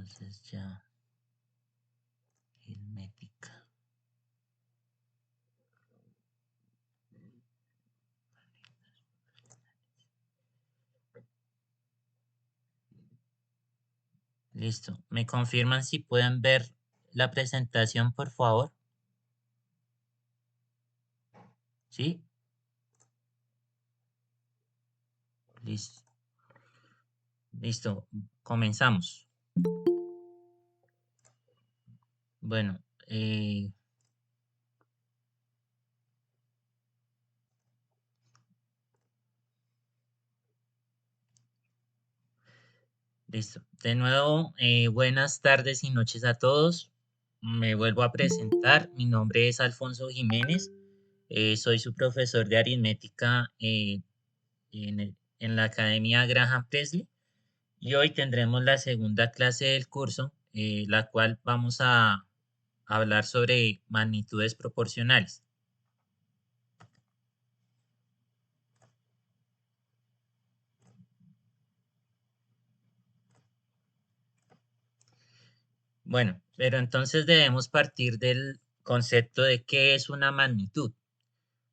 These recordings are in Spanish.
Entonces ya, aritmética. Listo. ¿Me confirman si pueden ver la presentación, por favor? ¿Sí? Listo. Listo. Comenzamos. Bueno, listo. De nuevo, buenas tardes y noches a todos. Me vuelvo a presentar. Mi nombre es Alfonso Jiménez. Soy su profesor de aritmética en la Academia Graham Presley. Y hoy tendremos la segunda clase del curso, la cual vamos a hablar sobre magnitudes proporcionales. Bueno, pero entonces debemos partir del concepto de qué es una magnitud.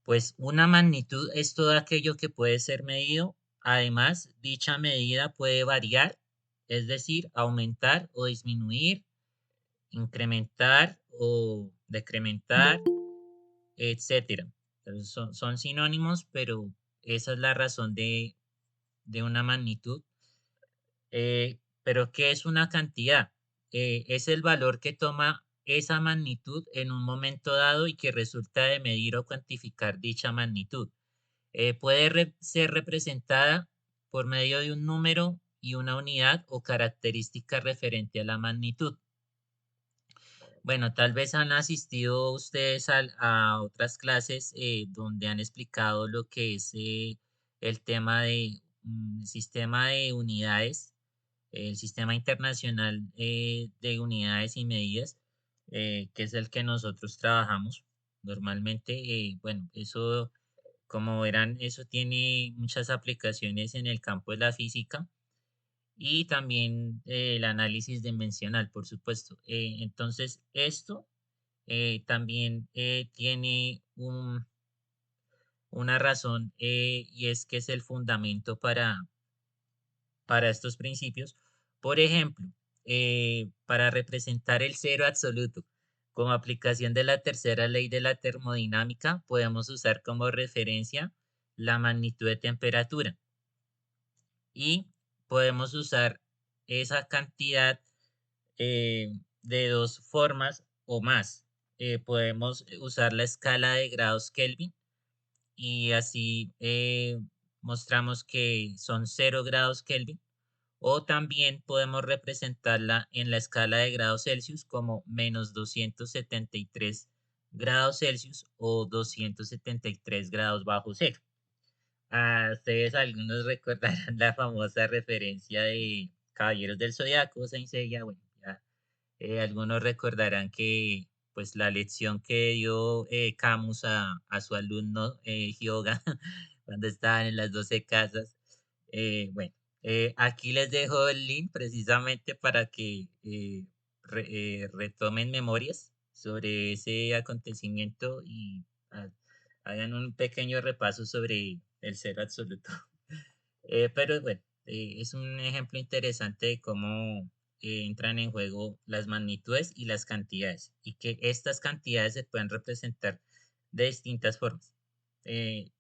Pues una magnitud es todo aquello que puede ser medido. Además, dicha medida puede variar, es decir, aumentar o disminuir, incrementar o decrementar, etcétera. Entonces, son sinónimos, pero esa es la razón de una magnitud. Pero ¿qué es una cantidad? Es el valor que toma esa magnitud en un momento dado y que resulta de medir o cuantificar dicha magnitud. Puede ser representada por medio de un número y una unidad o característica referente a la magnitud. Bueno, tal vez han asistido ustedes a otras clases donde han explicado lo que es el tema de sistema de unidades, el sistema internacional de unidades y medidas, que es el que nosotros trabajamos normalmente. Bueno, eso, como verán, eso tiene muchas aplicaciones en el campo de la física y también el análisis dimensional, por supuesto. Entonces, esto también tiene una razón y es que es el fundamento para estos principios. Por ejemplo, para representar el cero absoluto, como aplicación de la tercera ley de la termodinámica, podemos usar como referencia la magnitud de temperatura y podemos usar esa cantidad de dos formas o más. Podemos usar la escala de grados Kelvin y así mostramos que son 0 grados Kelvin. O también podemos representarla en la escala de grados Celsius como menos 273 grados Celsius o 273 grados bajo cero. Ustedes algunos recordarán la famosa referencia de Caballeros del Zodiaco, Saint Seiya. Bueno, ya, algunos recordarán que pues la lección que dio Camus a su alumno Hyoga cuando estaban en las 12 casas. Bueno, aquí les dejo el link precisamente para que retomen memorias sobre ese acontecimiento y ah, hagan un pequeño repaso sobre el cero absoluto. Pero bueno, es un ejemplo interesante de cómo entran en juego las magnitudes y las cantidades y que estas cantidades se pueden representar de distintas formas eh,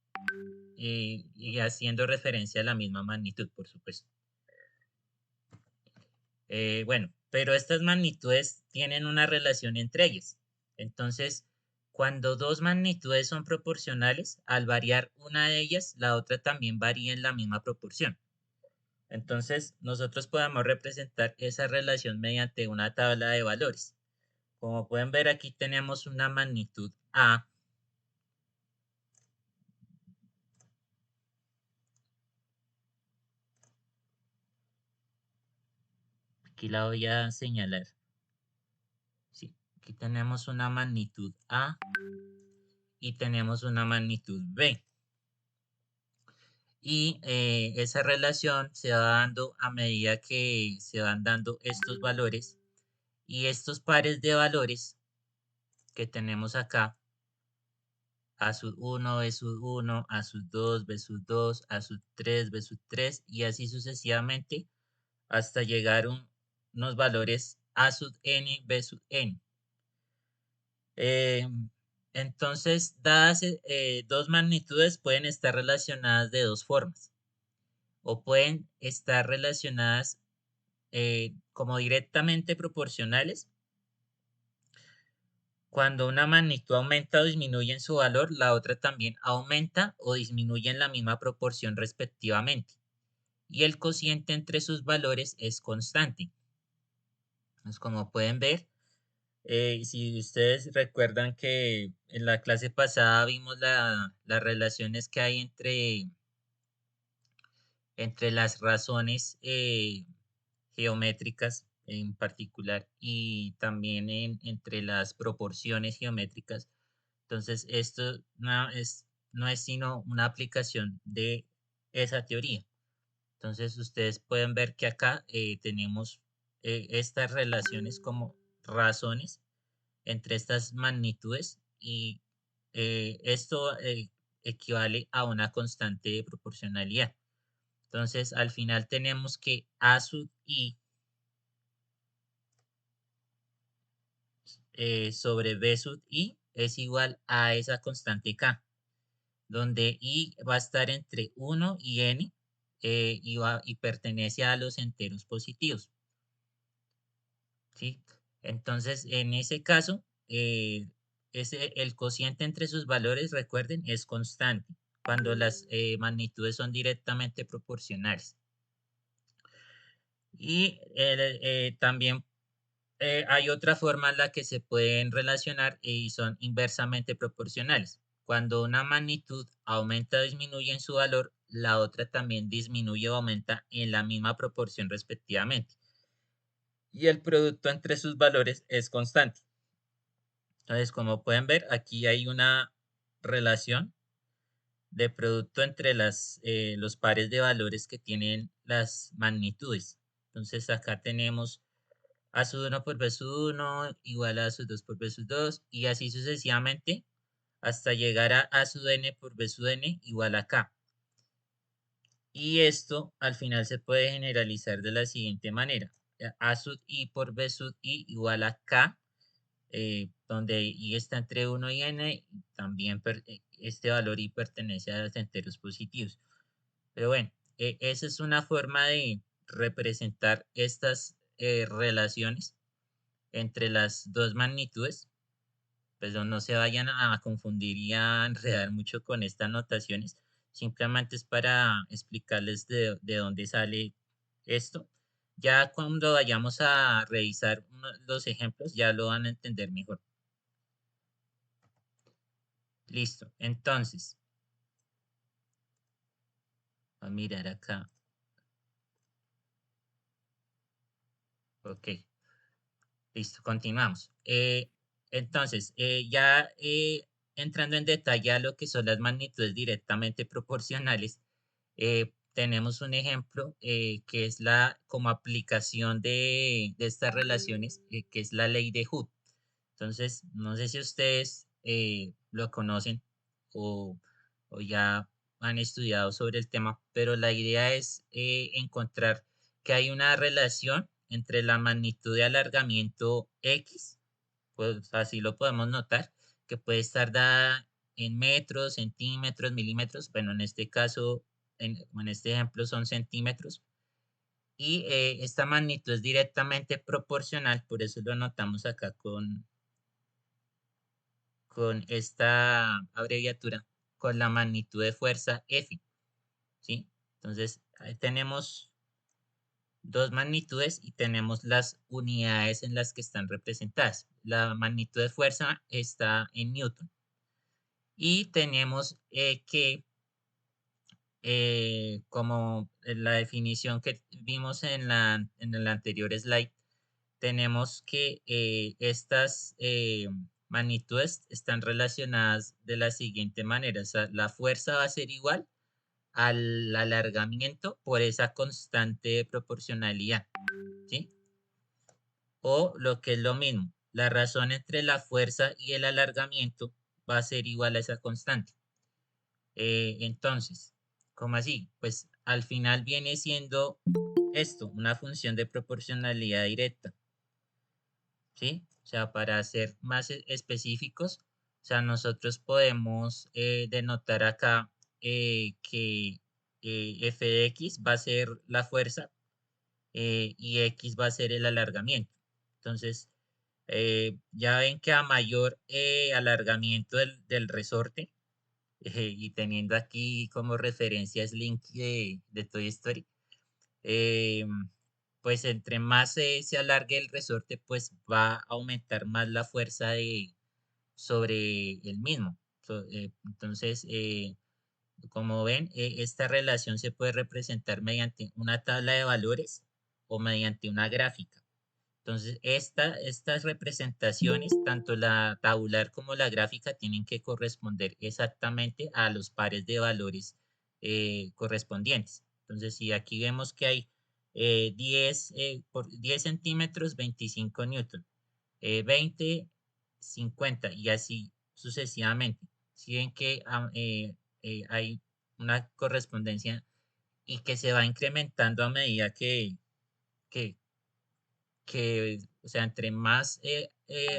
y haciendo referencia a la misma magnitud, por supuesto. Bueno, pero estas magnitudes tienen una relación entre ellas. Entonces, cuando dos magnitudes son proporcionales, al variar una de ellas, la otra también varía en la misma proporción. Entonces, nosotros podemos representar esa relación mediante una tabla de valores. Como pueden ver, aquí tenemos una magnitud A. Aquí la voy a señalar. Sí, aquí tenemos una magnitud A y tenemos una magnitud B. y esa relación se va dando a medida que se van dando estos valores y estos pares de valores que tenemos acá, A sub 1, B sub 1, A sub 2, B sub 2, A sub 3, B sub 3 y así sucesivamente hasta llegar a unos valores A sub n, B sub n. Eh, entonces, dadas dos magnitudes pueden estar relacionadas de dos formas o pueden estar relacionadas como directamente proporcionales. Cuando una magnitud aumenta o disminuye en su valor, la otra también aumenta o disminuye en la misma proporción respectivamente. Y el cociente entre sus valores es constante. Entonces, como pueden ver, si ustedes recuerdan que en la clase pasada vimos las relaciones que hay entre las razones geométricas en particular y también entre las proporciones geométricas. Entonces, esto no es sino una aplicación de esa teoría. Entonces, ustedes pueden ver que acá tenemos estas relaciones como razones entre estas magnitudes y esto equivale a una constante de proporcionalidad. Entonces, al final tenemos que A sub i sobre B sub i es igual a esa constante k, donde i va a estar entre 1 y n y pertenece a los enteros positivos. ¿Sí? Entonces, en ese caso, el cociente entre sus valores, recuerden, es constante cuando las magnitudes son directamente proporcionales. Y también hay otra forma en la que se pueden relacionar y son inversamente proporcionales. Cuando una magnitud aumenta o disminuye en su valor, la otra también disminuye o aumenta en la misma proporción respectivamente. Y el producto entre sus valores es constante. Entonces, como pueden ver, aquí hay una relación de producto entre los pares de valores que tienen las magnitudes. Entonces, acá tenemos A sub 1 por B sub 1 igual a A sub 2 por B sub 2 y así sucesivamente hasta llegar a A sub n por B sub n igual a K. Y esto al final se puede generalizar de la siguiente manera. A sub i por B sub i igual a K, donde i está entre 1 y n, también este valor i pertenece a los enteros positivos. Pero bueno, esa es una forma de representar estas relaciones entre las dos magnitudes. Pues no se vayan a confundir y a enredar mucho con estas notaciones. Simplemente es para explicarles de dónde sale esto. Ya cuando vayamos a revisar los ejemplos, ya lo van a entender mejor. Listo. Entonces, voy a mirar acá. Ok. Listo, continuamos. Entonces, ya entrando en detalle a lo que son las magnitudes directamente proporcionales, tenemos un ejemplo que es la como aplicación de estas relaciones, que es la ley de Hooke. Entonces, no sé si ustedes lo conocen o, o ya han estudiado sobre el tema, pero la idea es encontrar que hay una relación entre la magnitud de alargamiento X, pues así lo podemos notar, que puede estar dada en metros, centímetros, milímetros, bueno, en este caso, en este ejemplo son centímetros, y esta magnitud es directamente proporcional, por eso lo anotamos acá con esta abreviatura, con la magnitud de fuerza F, ¿sí? Entonces, ahí tenemos dos magnitudes y tenemos las unidades en las que están representadas. La magnitud de fuerza está en Newton. Y tenemos que, como en la definición que vimos en el anterior slide, tenemos que estas magnitudes están relacionadas de la siguiente manera. O sea, la fuerza va a ser igual al alargamiento por esa constante de proporcionalidad, ¿sí? O lo que es lo mismo, la razón entre la fuerza y el alargamiento va a ser igual a esa constante. Entonces, ¿cómo así? Pues al final viene siendo esto, una función de proporcionalidad directa, ¿sí? O sea, para ser más específicos, o sea, nosotros podemos denotar acá que f de x va a ser la fuerza y x va a ser el alargamiento. Entonces, ya ven que a mayor alargamiento del resorte, y teniendo aquí como referencia Slinky de Toy Story, eh, pues entre más se alargue el resorte, pues va a aumentar más la fuerza sobre el mismo. Entonces, como ven, esta relación se puede representar mediante una tabla de valores o mediante una gráfica. Entonces, estas representaciones, tanto la tabular como la gráfica, tienen que corresponder exactamente a los pares de valores correspondientes. Entonces, si aquí vemos que hay 10, por 10 centímetros, 25 newton, 20, 50 y así sucesivamente. Si ven que hay una correspondencia y que se va incrementando a medida que, o sea, entre más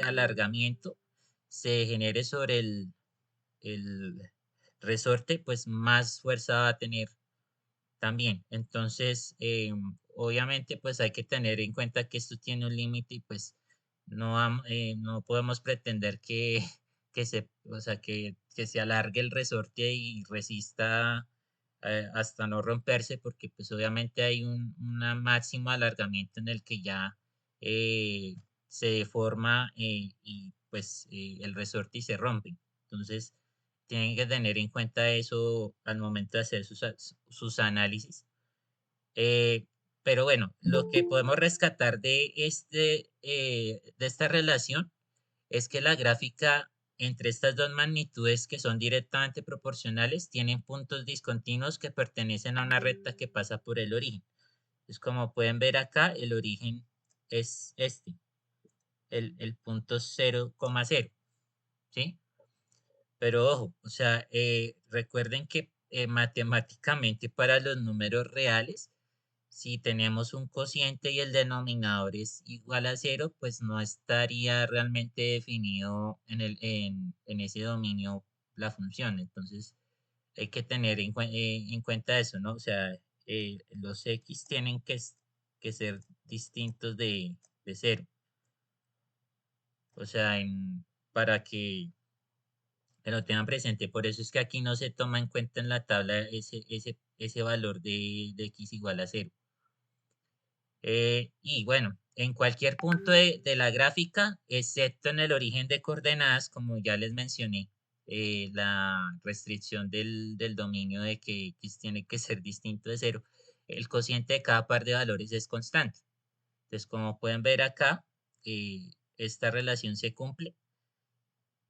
alargamiento se genere sobre el resorte, pues más fuerza va a tener también. Entonces, obviamente, pues hay que tener en cuenta que esto tiene un límite y pues no podemos pretender o sea, que se alargue el resorte y resista hasta no romperse, porque pues obviamente hay un máximo alargamiento en el que ya eh, se deforma y pues el resorte y se rompe. Entonces, tienen que tener en cuenta eso al momento de hacer sus análisis. Eh, pero bueno, lo que podemos rescatar de esta relación es que la gráfica entre estas dos magnitudes que son directamente proporcionales tienen puntos discontinuos que pertenecen a una recta que pasa por el origen. Entonces, como pueden ver acá, el origen es este, el punto 0,0, ¿sí? Pero ojo, o sea, recuerden que matemáticamente para los números reales, si tenemos un cociente y el denominador es igual a cero, pues no estaría realmente definido en ese dominio la función. Entonces, hay que tener en cuenta eso, ¿no? O sea, los x tienen que ser distintos de cero. O sea, para que lo tengan presente. Por eso es que aquí no se toma en cuenta en la tabla ese valor de x igual a cero. Y bueno, en cualquier punto de la gráfica, excepto en el origen de coordenadas, como ya les mencioné, la restricción del dominio de que x tiene que ser distinto de cero, el cociente de cada par de valores es constante. Entonces, como pueden ver acá, esta relación se cumple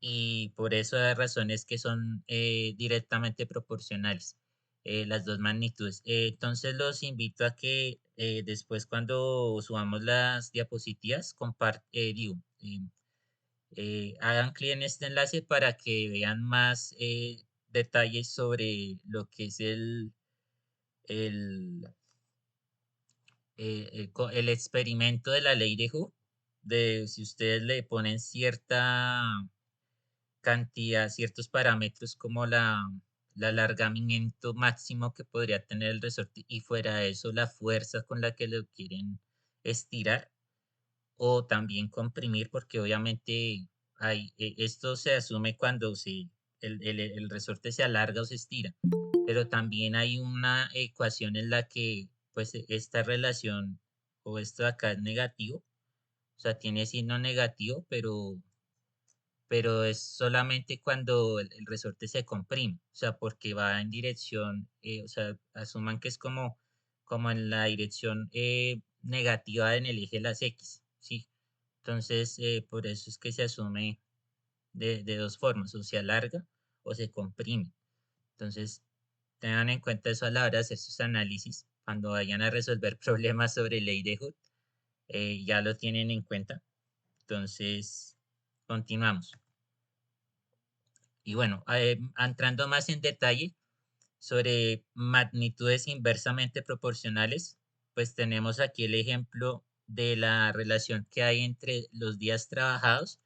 y por eso hay razones que son directamente proporcionales, las dos magnitudes. Entonces los invito a que después cuando subamos las diapositivas, hagan clic en este enlace para que vean más detalles sobre lo que es el, el experimento de la ley de Hooke, de si ustedes le ponen cierta cantidad, ciertos parámetros como el alargamiento máximo que podría tener el resorte y fuera de eso la fuerza con la que lo quieren estirar o también comprimir porque obviamente esto se asume cuando el resorte se alarga o se estira, pero también hay una ecuación en la que pues esta relación o esto de acá es negativo, o sea, tiene signo negativo, pero es solamente cuando el resorte se comprime, o sea, porque va en dirección, o sea, asuman que es como en la dirección negativa en el eje de las X, ¿sí? Entonces, por eso es que se asume de dos formas, o se alarga o se comprime. Entonces, Tengan en cuenta eso a la hora de hacer sus análisis. Cuando vayan a resolver problemas sobre ley de Hood, ya lo tienen en cuenta. Entonces, continuamos. Y bueno, entrando más en detalle sobre magnitudes inversamente proporcionales, pues tenemos aquí el ejemplo de la relación que hay entre los días trabajados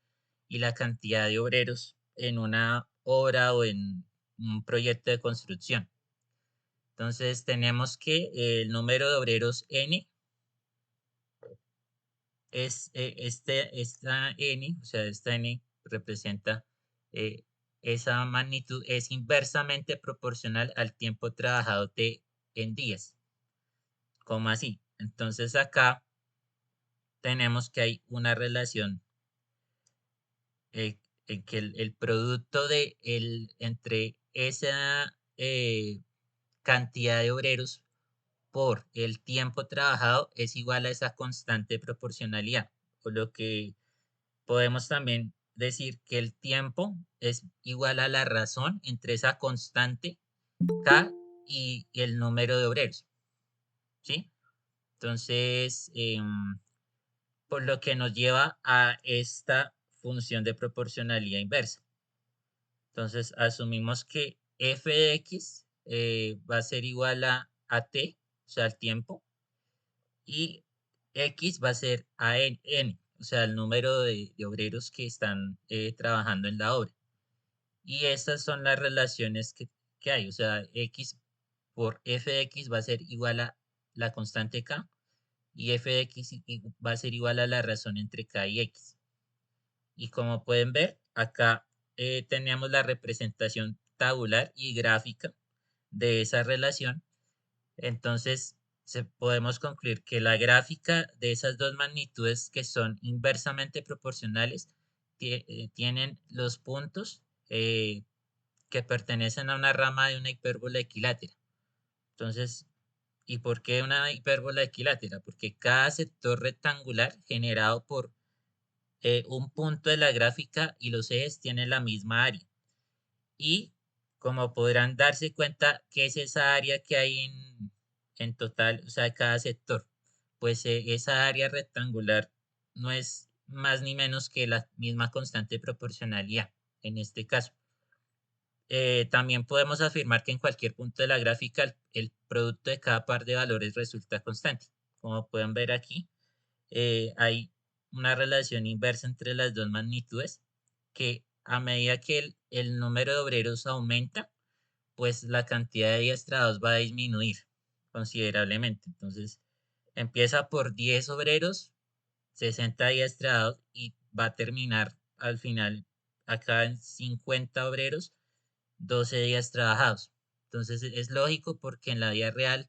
y la cantidad de obreros en una obra o en un proyecto de construcción. Entonces tenemos que el número de obreros n es esta n, o sea, esta n representa eh, esa magnitud, es inversamente proporcional al tiempo trabajado en días. ¿Cómo así? Entonces acá tenemos que hay una relación en que el producto entre esa cantidad de obreros por el tiempo trabajado es igual a esa constante proporcionalidad, por lo que podemos también decir que el tiempo es igual a la razón entre esa constante K y el número de obreros, ¿sí? Entonces, por lo que nos lleva a esta función de proporcionalidad inversa. Entonces, asumimos que f de x va a ser igual a t, o sea, el tiempo, y x va a ser a n, o sea, el número de obreros que están trabajando en la obra. Y estas son las relaciones que hay, o sea, x por f de x va a ser igual a la constante k y f de x va a ser igual a la razón entre k y x. Y como pueden ver, acá tenemos la representación tabular y gráfica de esa relación. Entonces, podemos concluir que la gráfica de esas dos magnitudes que son inversamente proporcionales tienen los puntos que pertenecen a una rama de una hipérbola equilátera. Entonces, ¿y por qué una hipérbola equilátera? Porque cada sector rectangular generado por un punto de la gráfica y los ejes tienen la misma área. Y como podrán darse cuenta, ¿qué es esa área que hay en total, o sea, cada sector? Pues esa área rectangular no es más ni menos que la misma constante de proporcionalidad en este caso. También podemos afirmar que en cualquier punto de la gráfica el producto de cada par de valores resulta constante. Como pueden ver aquí, hay una relación inversa entre las dos magnitudes que a medida que el número de obreros aumenta, pues la cantidad de adiestrados va a disminuir considerablemente. Entonces, empieza por 10 obreros, 60 adiestrados y va a terminar al final acá en 50 obreros, 12 días trabajados. Entonces, es lógico porque en la vida real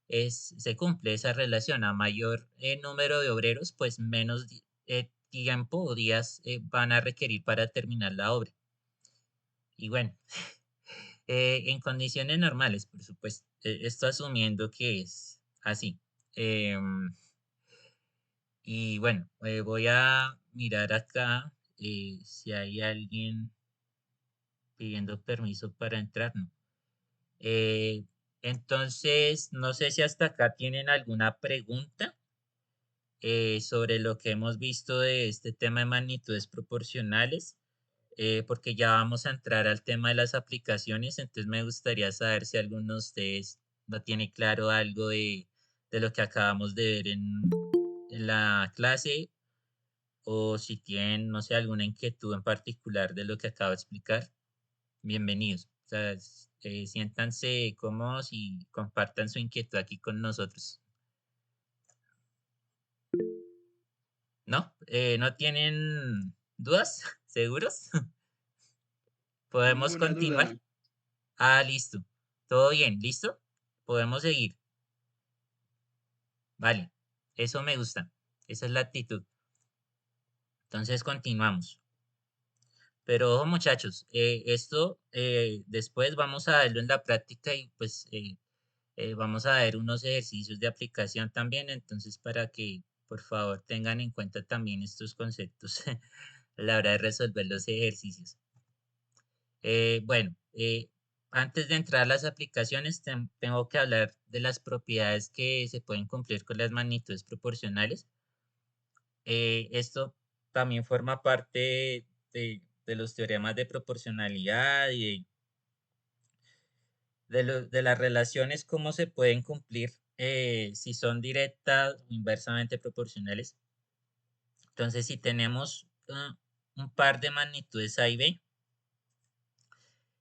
se cumple esa relación. A mayor número de obreros, pues menos tiempo o días van a requerir para terminar la obra. Y bueno, en condiciones normales, por supuesto. Esto asumiendo que es así. Em, y bueno, voy a mirar acá si hay alguien pidiendo permiso para entrar. No. Eh, entonces, no sé si hasta acá tienen alguna pregunta sobre lo que hemos visto de este tema de magnitudes proporcionales, porque ya vamos a entrar al tema de las aplicaciones, entonces me gustaría saber si alguno de ustedes no tiene claro algo de lo que acabamos de ver en la clase o si tienen, no sé, alguna inquietud en particular de lo que acabo de explicar. Bienvenidos. O sea, siéntanse cómodos y compartan su inquietud aquí con nosotros. ¿No? ¿No tienen dudas? ¿Seguros? ¿Podemos Ninguna continuar? duda. Ah, listo. Todo bien, ¿listo? Podemos seguir. Vale, eso me gusta. Esa es la actitud. Entonces continuamos. Pero ojo, muchachos, esto después vamos a verlo en la práctica y pues vamos a ver unos ejercicios de aplicación también. Entonces, para que por favor tengan en cuenta también estos conceptos a la hora de resolver los ejercicios. Bueno, antes de entrar a las aplicaciones, tengo que hablar de las propiedades que se pueden cumplir con las magnitudes proporcionales. Esto también forma parte de los teoremas de proporcionalidad y de las relaciones, cómo se pueden cumplir, si son directas o inversamente proporcionales. Entonces, si tenemos un par de magnitudes A y B,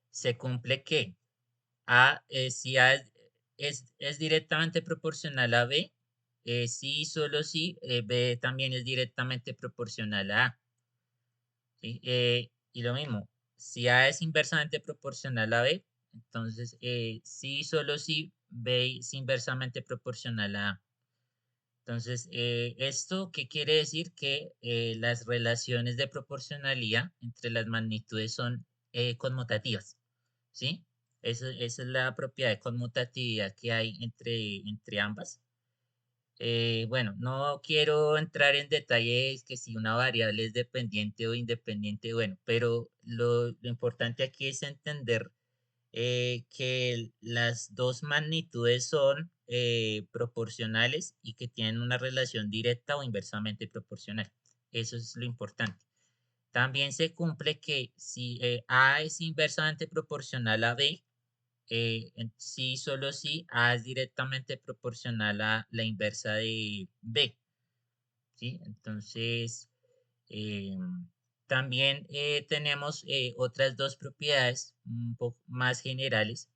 se cumple que si A es directamente proporcional a B, sí, solo si B también es directamente proporcional a A. ¿Sí? Y lo mismo, si A es inversamente proporcional a B, entonces sí, solo si B es inversamente proporcional a A. Entonces, ¿esto qué quiere decir? Que las relaciones de proporcionalidad entre las magnitudes son conmutativas, ¿sí? Esa es la propiedad de conmutatividad que hay entre ambas. Bueno, no quiero entrar en detalles que si una variable es dependiente o independiente, bueno, pero lo importante aquí es entender que las dos magnitudes son proporcionales y que tienen una relación directa o inversamente proporcional. Eso es lo importante. También se cumple que si A es inversamente proporcional a B, sí, solo si A es directamente proporcional a la inversa de B, ¿sí? Entonces, eh, también tenemos otras dos propiedades un poco más generales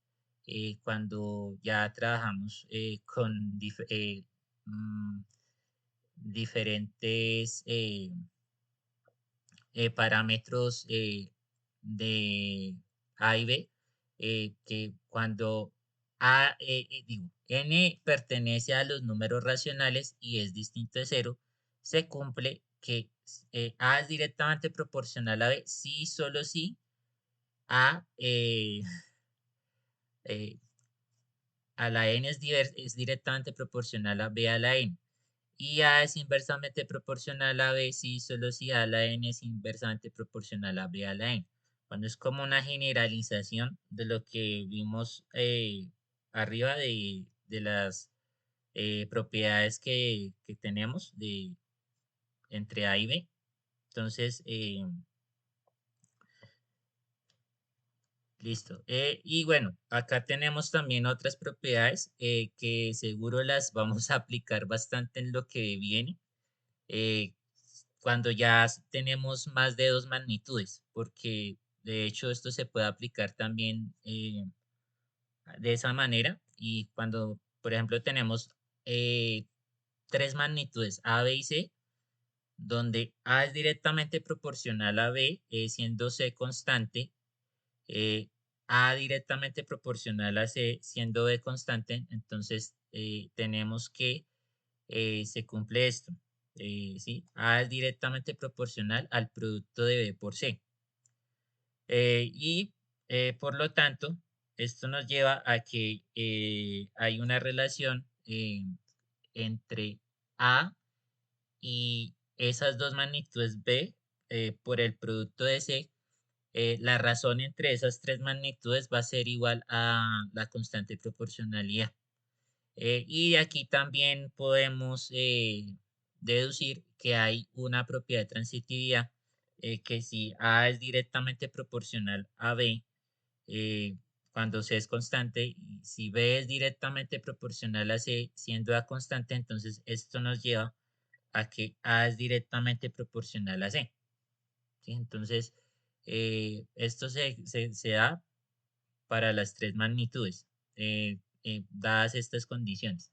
cuando ya trabajamos con mm, diferentes parámetros de A y B, que cuando digo, n pertenece a los números racionales y es distinto de cero, se cumple que A es directamente proporcional a B, sí, solo si A eh, a la n es directamente proporcional a B a la n. Y A es inversamente proporcional a B si solo si A a la n es inversamente proporcional a B a la n. Cuando es como una generalización de lo que vimos arriba de las propiedades que tenemos entre A y B. Entonces, listo. Y bueno, acá tenemos también otras propiedades que seguro las vamos a aplicar bastante en lo que viene. eh, Cuando ya tenemos más de dos magnitudes, porque de hecho esto se puede aplicar también de esa manera. Y cuando, por ejemplo, tenemos eh, tres magnitudes A, B y C, donde A es directamente proporcional a B, siendo C constante, eh, A directamente proporcional a C, siendo B constante, entonces tenemos que se cumple esto. ¿Sí? A es directamente proporcional al producto de B por C. Y por lo tanto, esto nos lleva a que hay una relación entre A y esas dos magnitudes B por el producto de C. La razón entre esas tres magnitudes va a ser igual a la constante proporcionalidad. Y de aquí también podemos deducir que hay una propiedad de transitividad que si A es directamente proporcional a B, eh, cuando C es constante, y si B es directamente proporcional a C, siendo A constante, entonces esto nos lleva a que A es directamente proporcional a C. ¿Sí? Entonces, esto se da para las tres magnitudes, dadas estas condiciones.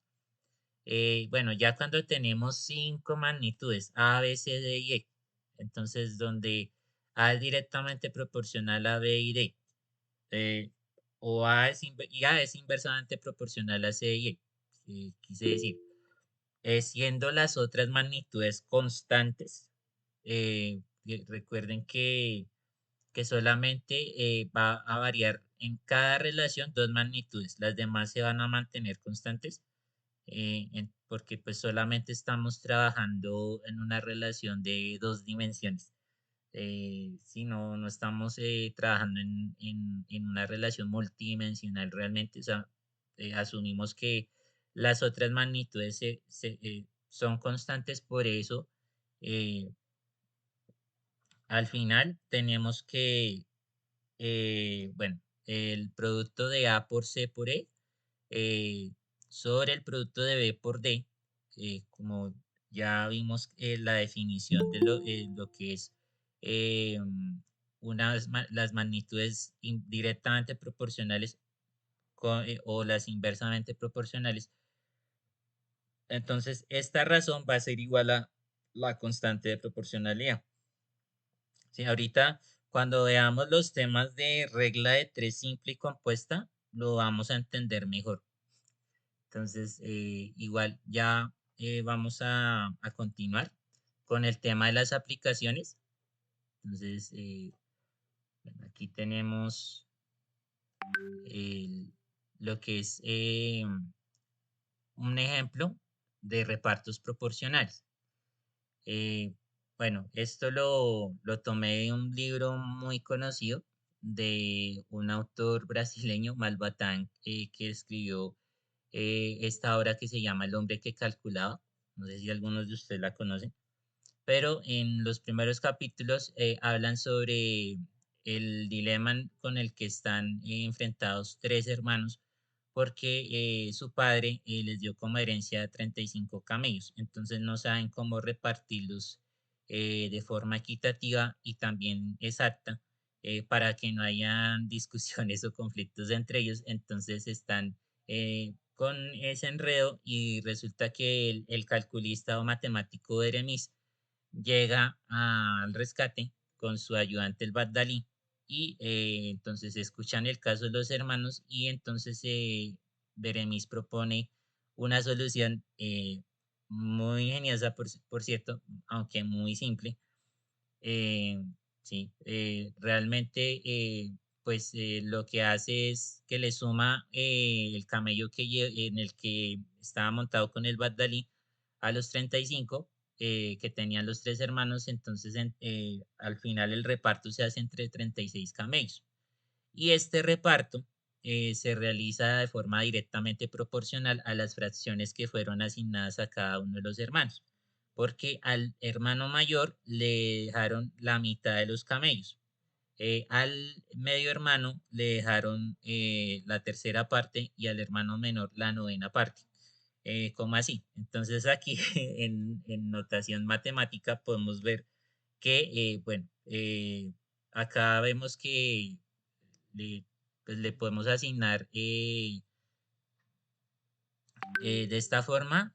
Bueno, ya cuando tenemos cinco magnitudes A, B, C, D y E, entonces donde A es directamente proporcional a B y D, eh, y A es inversamente proporcional a C y E, quise decir, siendo las otras magnitudes constantes, recuerden que solamente va a variar en cada relación dos magnitudes, las demás se van a mantener constantes porque pues solamente estamos trabajando en una relación de dos dimensiones. si no estamos trabajando en una relación multidimensional realmente, o sea, asumimos que las otras magnitudes son constantes, por eso eh, al final tenemos que, bueno, el producto de A por C por E eh, sobre el producto de B por D, como ya vimos la definición de lo que es eh, las magnitudes directamente proporcionales o las inversamente proporcionales, entonces esta razón va a ser igual a la constante de proporcionalidad. Sí, ahorita cuando veamos los temas de regla de tres simple y compuesta, lo vamos a entender mejor. Entonces, igual ya vamos a continuar con el tema de las aplicaciones. Entonces, bueno, aquí tenemos el- lo que es un ejemplo de repartos proporcionales. Eh, bueno, esto lo tomé de un libro muy conocido de un autor brasileño, Malbatán, que escribió esta obra que se llama El hombre que calculaba. No sé si algunos de ustedes la conocen, pero en los primeros capítulos hablan sobre el dilema con el que están enfrentados tres hermanos, porque su padre les dio como herencia 35 camellos, entonces no saben cómo repartirlos de forma equitativa y también exacta para que no hayan discusiones o conflictos entre ellos, entonces están con ese enredo y resulta que el calculista o matemático Eremis llega al rescate con su ayudante el Bagdalí y entonces escuchan el caso de los hermanos y entonces Beremis propone una solución muy geniosa, por cierto, aunque muy simple. eh, sí, realmente pues lo que hace es que le suma el camello en el que estaba montado con el Bagdalí a los 35 que tenían los tres hermanos, entonces al final el reparto se hace entre 36 camellos. Y este reparto se realiza de forma directamente proporcional a las fracciones que fueron asignadas a cada uno de los hermanos, porque al hermano mayor le dejaron la mitad de los camellos. Al medio hermano le dejaron la tercera parte y al hermano menor la novena parte. ¿Cómo así? Entonces aquí en notación matemática podemos ver que, bueno, acá vemos que le, pues le podemos asignar de esta forma,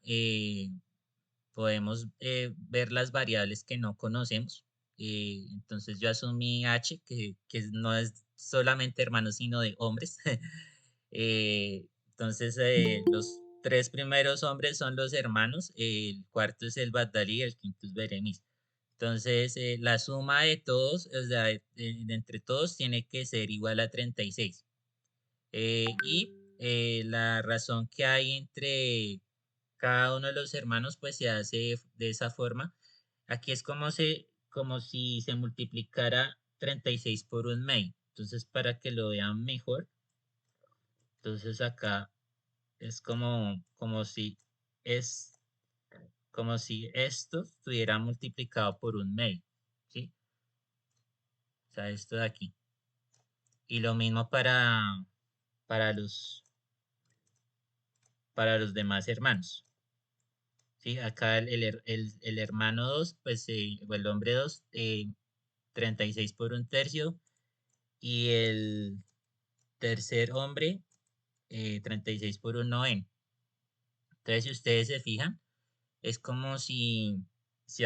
podemos ver las variables que no conocemos. Entonces yo asumí H, que no es solamente hermano, sino de hombres. Entonces los tres primeros hombres son los hermanos, el cuarto es el Bagdalí y el quinto es Berenice. Entonces la suma de todos, o sea, de entre todos tiene que ser igual a 36. Y la razón que hay entre cada uno de los hermanos pues se hace de esa forma. Aquí es como si se multiplicara 36 por un medio. Entonces para que lo vean mejor, entonces acá es es como si esto estuviera multiplicado por un medio, ¿sí? O sea, esto de aquí. Y lo mismo para para los demás hermanos. Sí, acá el hermano 2 pues, o el hombre 2 36 por un tercio, y el tercer hombre, 36 por un noveno. Entonces, si ustedes se fijan, es como si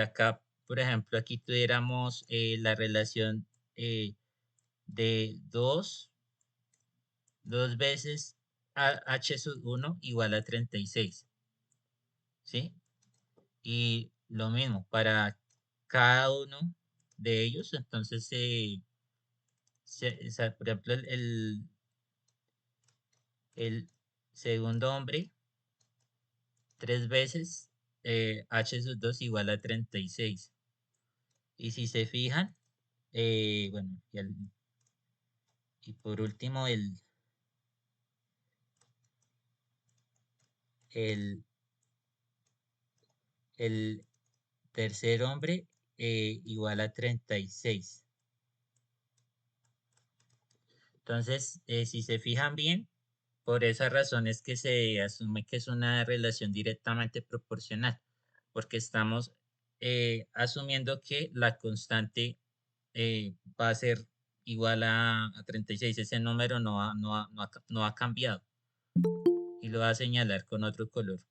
acá, por ejemplo, aquí tuviéramos la relación de dos veces h sub 1 igual a 36, ¿sí? Y lo mismo para cada uno de ellos. Entonces, o sea, por ejemplo, el segundo hombre, tres veces h sub 2 igual a 36. Y si se fijan, bueno, y por último el, el tercer hombre igual a 36. Entonces, si se fijan bien, por esa razón es que se asume que es una relación directamente proporcional, porque estamos asumiendo que la constante va a ser igual a 36. Ese número no ha cambiado y lo va a señalar con otro color.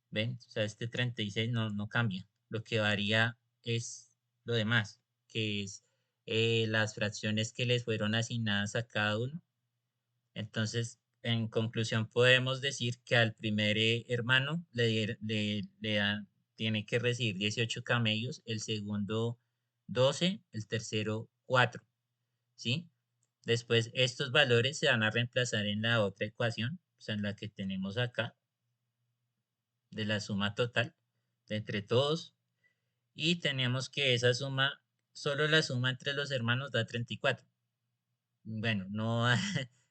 ¿Ven? O sea, este 36 no cambia. Lo que varía es lo demás, que es las fracciones que les fueron asignadas a cada uno. Entonces, en conclusión, podemos decir que al primer hermano tiene que recibir 18 camellos, el segundo 12, el tercero 4, ¿sí? Después, estos valores se van a reemplazar en la otra ecuación, o sea, en la que tenemos acá, de la suma total de entre todos. Y tenemos que esa suma, solo la suma entre los hermanos da 34. Bueno, no da-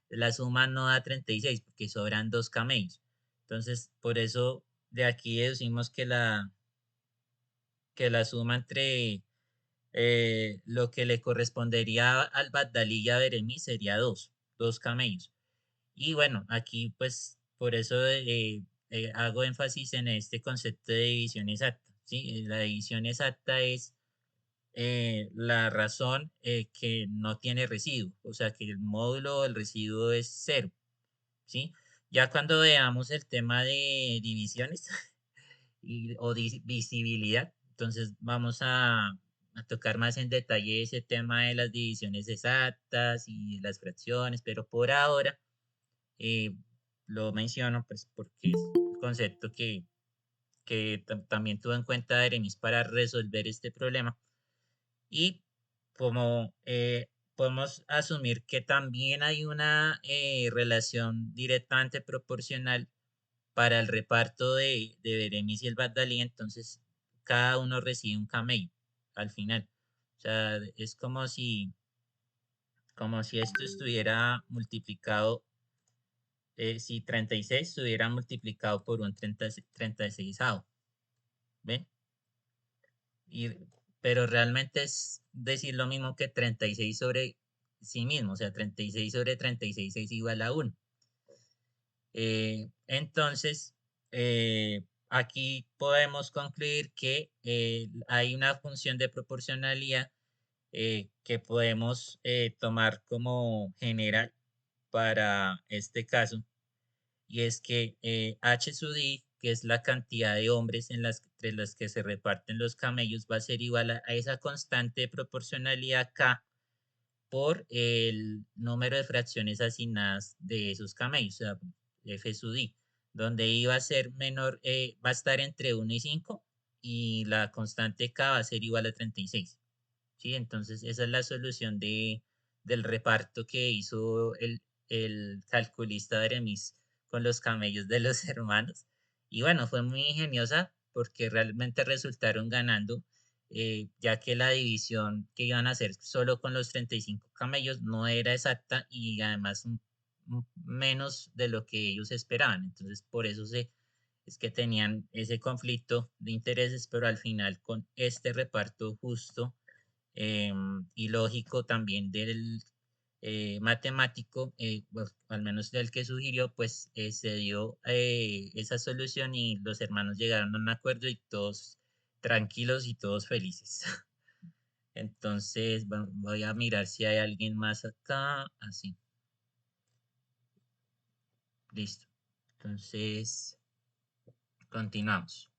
la suma no da 36 porque sobran dos camellos. Entonces, por eso de aquí deducimos que la suma entre lo que le correspondería al Bagdalí y a Beremí sería dos camellos. Y bueno, aquí pues por eso hago énfasis en este concepto de división exacta, ¿sí? La división exacta es la razón que no tiene residuo, o sea que el módulo del residuo es cero, ¿sí? Ya cuando veamos el tema de divisiones o visibilidad, entonces vamos a tocar más en detalle ese tema de las divisiones exactas y las fracciones, pero por ahora eh, lo menciono pues porque es un concepto que también tuvo en cuenta Eremis para resolver este problema. Y como podemos asumir que también hay una relación directamente proporcional para el reparto de Beremis y el Bagdalí, entonces cada uno recibe un camello al final. O sea, es como si esto estuviera multiplicado, si 36 estuviera multiplicado por un 36. ¿Ven? Y, pero realmente es decir lo mismo que 36 sobre sí mismo, o sea, 36 sobre 36 es igual a 1. Entonces, aquí podemos concluir que hay una función de proporcionalidad que podemos tomar como general para este caso, y es que H sub I, que es la cantidad de hombres entre las que se reparten los camellos, va a ser igual a esa constante de proporcionalidad K por el número de fracciones asignadas de esos camellos, o sea, F sub I, donde I va a ser menor, va a estar entre 1 y 5 y la constante K va a ser igual a 36. ¿Sí? Entonces, esa es la solución del reparto que hizo el calculista Beremis con los camellos de los hermanos. Y bueno, fue muy ingeniosa porque realmente resultaron ganando, ya que la división que iban a hacer solo con los 35 camellos no era exacta y además menos de lo que ellos esperaban. Entonces, por eso es que tenían ese conflicto de intereses, pero al final con este reparto justo y lógico también del matemático, pues, al menos del que sugirió, pues se dio esa solución y los hermanos llegaron a un acuerdo y todos tranquilos y todos felices. Entonces, voy a mirar si hay alguien más acá. Así, listo. Entonces, continuamos.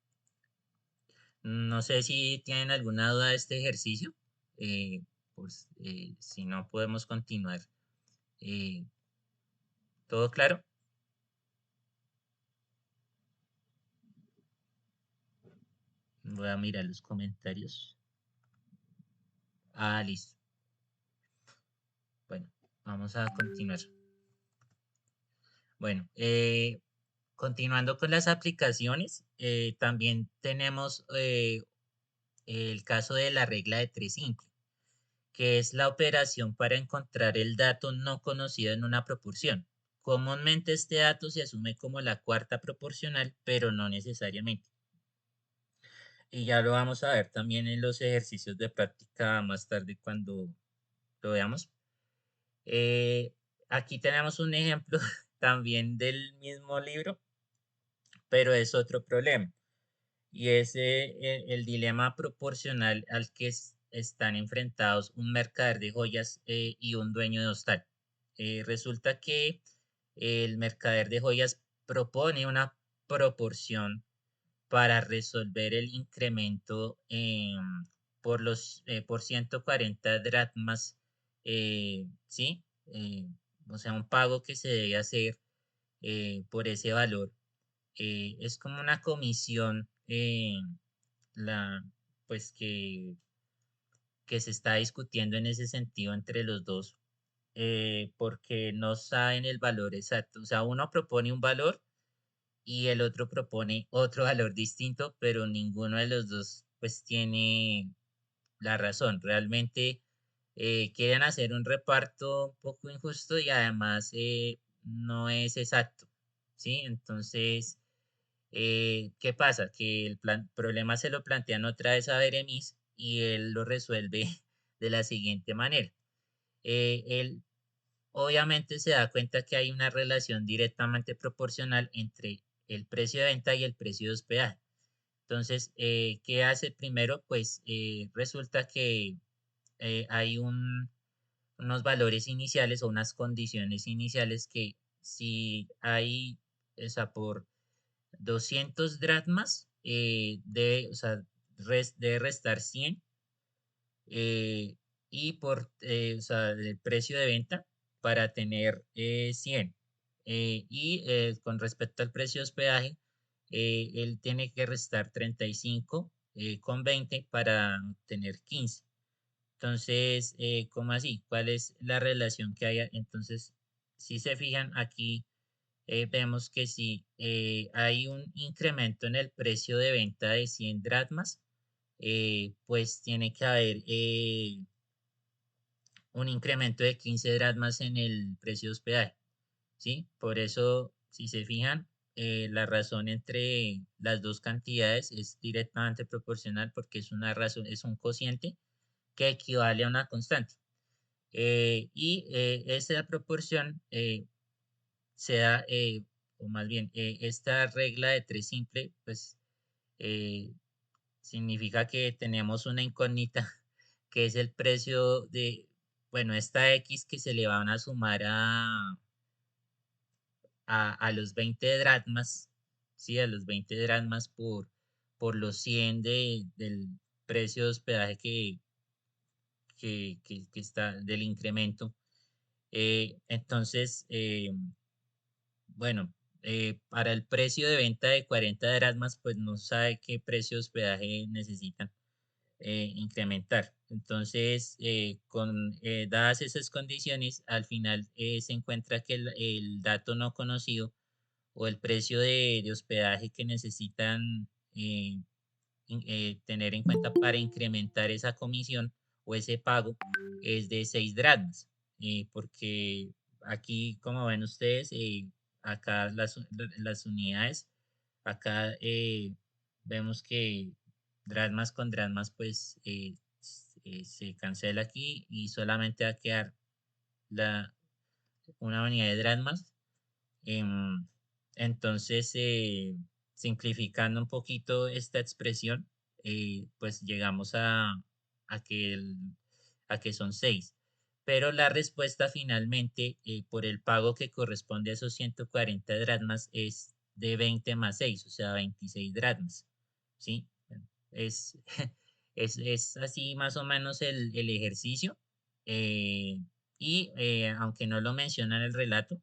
No sé si tienen alguna duda de este ejercicio. Pues si no, podemos continuar. Eh, ¿Todo claro? Voy a mirar los comentarios. Ah, listo. Bueno, vamos a continuar. Bueno, continuando con las aplicaciones, también tenemos el caso de la regla de 3 simple. que es la operación para encontrar el dato no conocido en una proporción. Comúnmente este dato se asume como la cuarta proporcional, pero no necesariamente. Y ya lo vamos a ver también en los ejercicios de práctica más tarde cuando lo veamos. Eh, Aquí tenemos un ejemplo también del mismo libro, pero es otro problema. Y es el dilema proporcional al que están enfrentados un mercader de joyas y un dueño de hostal. Resulta que el mercader de joyas propone una proporción para resolver el incremento por 140 dracmas, ¿sí? O sea, un pago que se debe hacer por ese valor. Es como una comisión la, pues que se está discutiendo en ese sentido entre los dos, porque no saben el valor exacto. O sea, uno propone un valor y el otro propone otro valor distinto, pero ninguno de los dos pues tiene la razón. Realmente quieren hacer un reparto un poco injusto y además no es exacto, ¿sí? Entonces, ¿qué pasa? Que el problema se lo plantean otra vez a Beremis y él lo resuelve de la siguiente manera. Él obviamente se da cuenta que hay una relación directamente proporcional entre el precio de venta y el precio de hospedaje. Entonces, ¿qué hace primero? Pues resulta que hay unos valores iniciales o unas condiciones iniciales que si hay, o sea, por 200 dracmas, o sea, debe restar 100 y o sea, el precio de venta para tener 100. Con respecto al precio de hospedaje, él tiene que restar 35 con 20 para tener 15. Entonces, ¿cómo así? ¿Cuál es la relación que hay? Entonces, si se fijan aquí, vemos que si hay un incremento en el precio de venta de 100 dracmas, pues tiene que haber un incremento de 15 dracmas en el precio de hospedaje, ¿sí? Por eso, si se fijan, la razón entre las dos cantidades es directamente proporcional porque es una razón, es un cociente que equivale a una constante. Esa proporción se da, o más bien, esta regla de tres simple, pues eh, significa que tenemos una incógnita que es el precio de, bueno, esta X que se le van a sumar a los 20 dracmas, ¿sí? A los 20 dracmas por los 100 del precio de hospedaje que está del incremento. Entonces, bueno, para el precio de venta de 40 dracmas, pues no sabe qué precio de hospedaje necesitan incrementar. Entonces, dadas esas condiciones, al final se encuentra que el dato no conocido o el precio de hospedaje que necesitan tener en cuenta para incrementar esa comisión o ese pago es de 6 dracmas, porque aquí, como ven ustedes, acá las unidades, acá vemos que dracmas con dracmas, pues se cancela aquí y solamente va a quedar la, una unidad de dracmas. Em, entonces, simplificando un poquito esta expresión, pues llegamos a que, a que son 6. Pero la respuesta finalmente, por el pago que corresponde a esos 140 dracmas, es de 20 más 6, o sea, 26 dracmas. ¿Sí? Es, es así más o menos el ejercicio. eh, Aunque no lo menciona en el relato,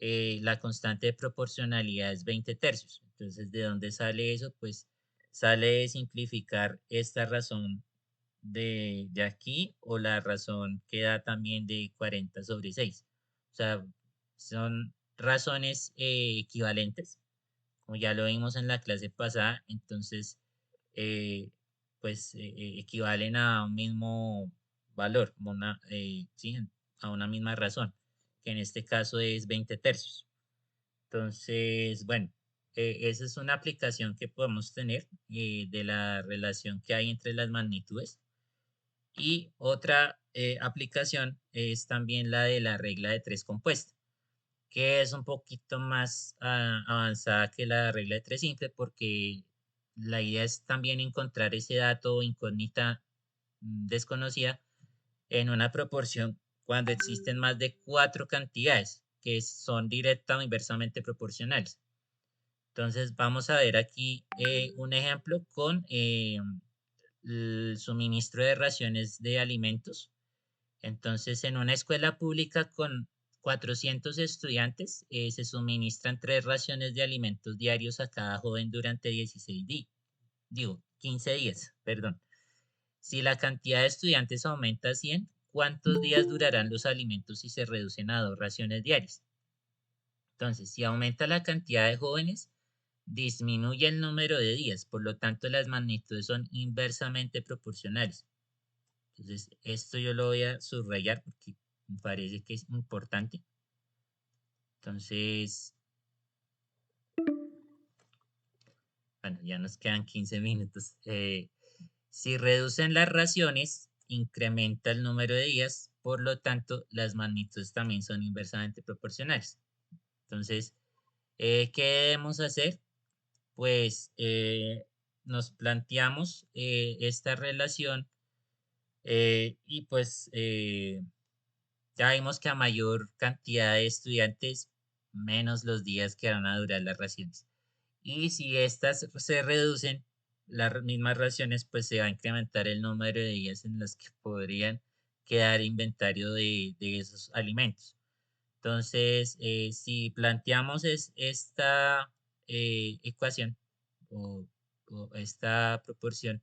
la constante de proporcionalidad es 20 tercios. Entonces, ¿de dónde sale eso? Pues sale de simplificar esta razón de aquí o la razón que da también de 40 sobre 6. O sea, son razones equivalentes, como ya lo vimos en la clase pasada, entonces, eh, pues equivalen a un mismo valor, sí, a una misma razón, que en este caso es 20 tercios. Entonces, bueno, esa es una aplicación que podemos tener de la relación que hay entre las magnitudes. Y otra aplicación es también la de la regla de tres compuesta, que es un poquito más avanzada que la regla de tres simple, porque la idea es también encontrar ese dato incógnita desconocida en una proporción cuando existen más de cuatro cantidades que son directa o inversamente proporcionales. Entonces vamos a ver aquí un ejemplo con el suministro de raciones de alimentos. Entonces, en una escuela pública con 400 estudiantes, se suministran tres raciones de alimentos diarios a cada joven durante 16 días, 15 días, perdón. Si la cantidad de estudiantes aumenta a 100, ¿cuántos días durarán los alimentos si se reducen a dos raciones diarias? Entonces, si aumenta la cantidad de jóvenes, disminuye el número de días, por lo tanto las magnitudes son inversamente proporcionales. Entonces, esto yo lo voy a subrayar porque me parece que es importante. Entonces, bueno, ya nos quedan 15 minutos. Si reducen las raciones, incrementa el número de días, por lo tanto, las magnitudes también son inversamente proporcionales. Entonces, ¿qué debemos hacer? Pues nos planteamos esta relación y pues ya vimos que a mayor cantidad de estudiantes, menos los días que van a durar las raciones. Y si estas se reducen, las mismas raciones, pues se va a incrementar el número de días en los que podrían quedar inventario de esos alimentos. Entonces, si planteamos esta ecuación o, o esta proporción,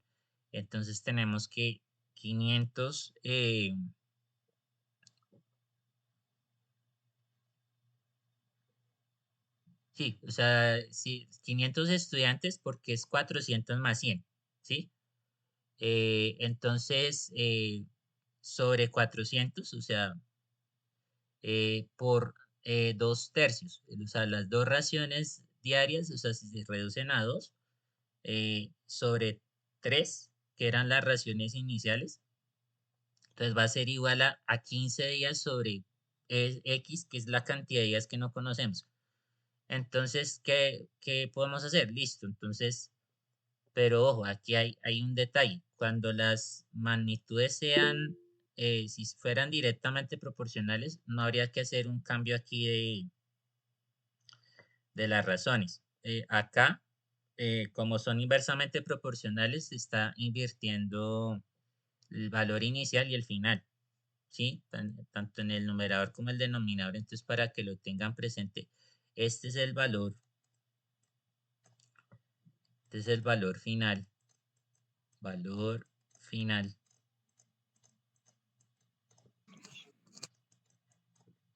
entonces tenemos que 500, sí, o sea, sí, 500 estudiantes porque es 400 más 100, ¿sí? Entonces, sobre 400, o sea, por dos tercios, o sea, las dos raciones diarias, o sea, si se reducen a dos, sobre 3 que eran las raciones iniciales, entonces va a ser igual a 15 días sobre X, que es la cantidad de días que no conocemos. Entonces, ¿qué podemos hacer? Listo, entonces, pero ojo, aquí hay un detalle. Cuando las magnitudes sean, si fueran directamente proporcionales, no habría que hacer un cambio aquí de las razones. Acá, como son inversamente proporcionales, se está invirtiendo el valor inicial y el final, ¿sí? Tanto en el numerador como el denominador. Entonces, para que lo tengan presente, este es el valor, este es el valor final,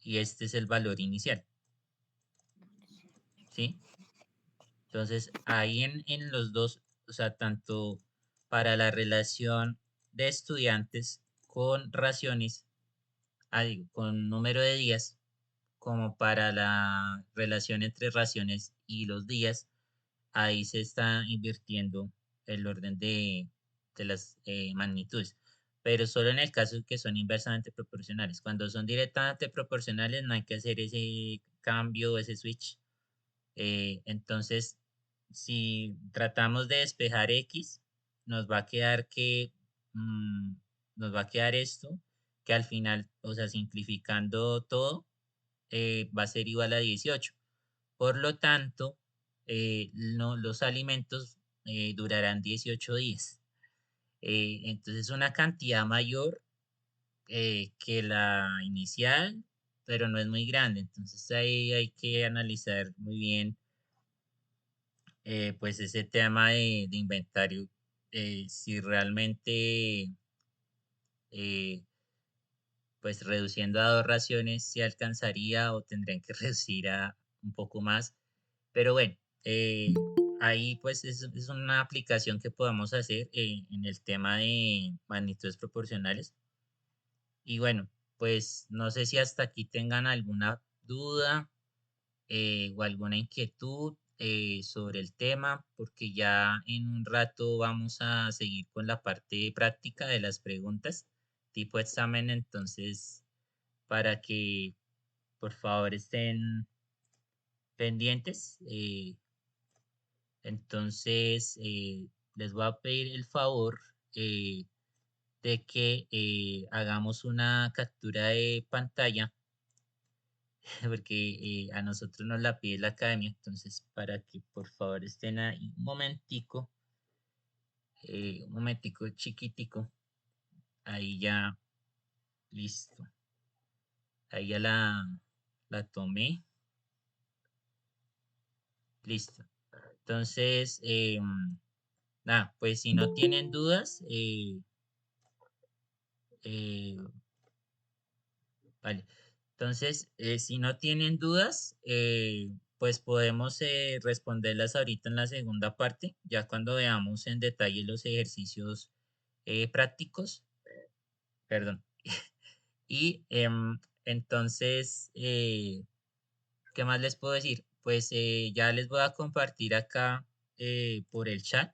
y este es el valor inicial, ¿sí? Entonces, ahí en los dos, o sea, tanto para la relación de estudiantes con raciones, digo, con número de días, como para la relación entre raciones y los días, ahí se está invirtiendo el orden de las magnitudes, pero solo en el caso que son inversamente proporcionales. Cuando son directamente proporcionales no hay que hacer ese cambio, ese switch. Entonces, si tratamos de despejar X, nos va a quedar mm, nos va a quedar esto, que al final, o sea, simplificando todo, va a ser igual a 18. Por lo tanto, los alimentos durarán 18 días. Entonces, una cantidad mayor que la inicial, pero no es muy grande. Entonces, ahí hay que analizar muy bien pues ese tema de inventario, si realmente eh, pues reduciendo a dos raciones se alcanzaría o tendrían que reducir a un poco más. Pero bueno, ahí pues es una aplicación que podemos hacer en el tema de magnitudes proporcionales. Y bueno, pues no sé si hasta aquí tengan alguna duda o alguna inquietud sobre el tema, porque ya en un rato vamos a seguir con la parte práctica de las preguntas tipo examen, entonces para que por favor estén pendientes. Entonces les voy a pedir el favor de que hagamos una captura de pantalla porque a nosotros nos la pide la academia, entonces para que por favor estén ahí un momentico chiquitico, ahí ya, listo, ahí ya la tomé, listo. Entonces, nada, pues si no tienen dudas, eh, vale. Entonces, si no tienen dudas, pues podemos responderlas ahorita en la segunda parte, ya cuando veamos en detalle los ejercicios prácticos, perdón. Y entonces, ¿qué más les puedo decir? Pues ya les voy a compartir acá por el chat,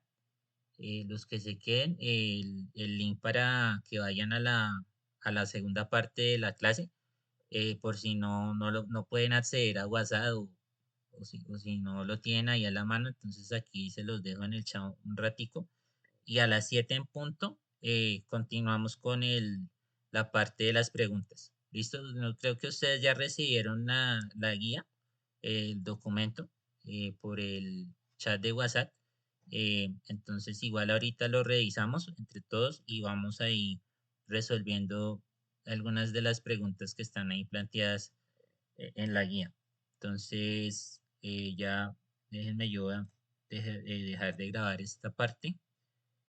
los que se queden, el link para que vayan a la segunda parte de la clase por si no pueden acceder a WhatsApp o si no lo tienen ahí a la mano, entonces aquí se los dejo en el chat un ratico. Y a las 7 en punto continuamos con la parte de las preguntas. ¿Listo? No, creo que ustedes ya recibieron la guía, el documento por el chat de WhatsApp. Entonces igual ahorita lo revisamos entre todos y vamos a ir resolviendo algunas de las preguntas que están ahí planteadas en la guía. Entonces, ya déjenme yo dejar de grabar esta parte.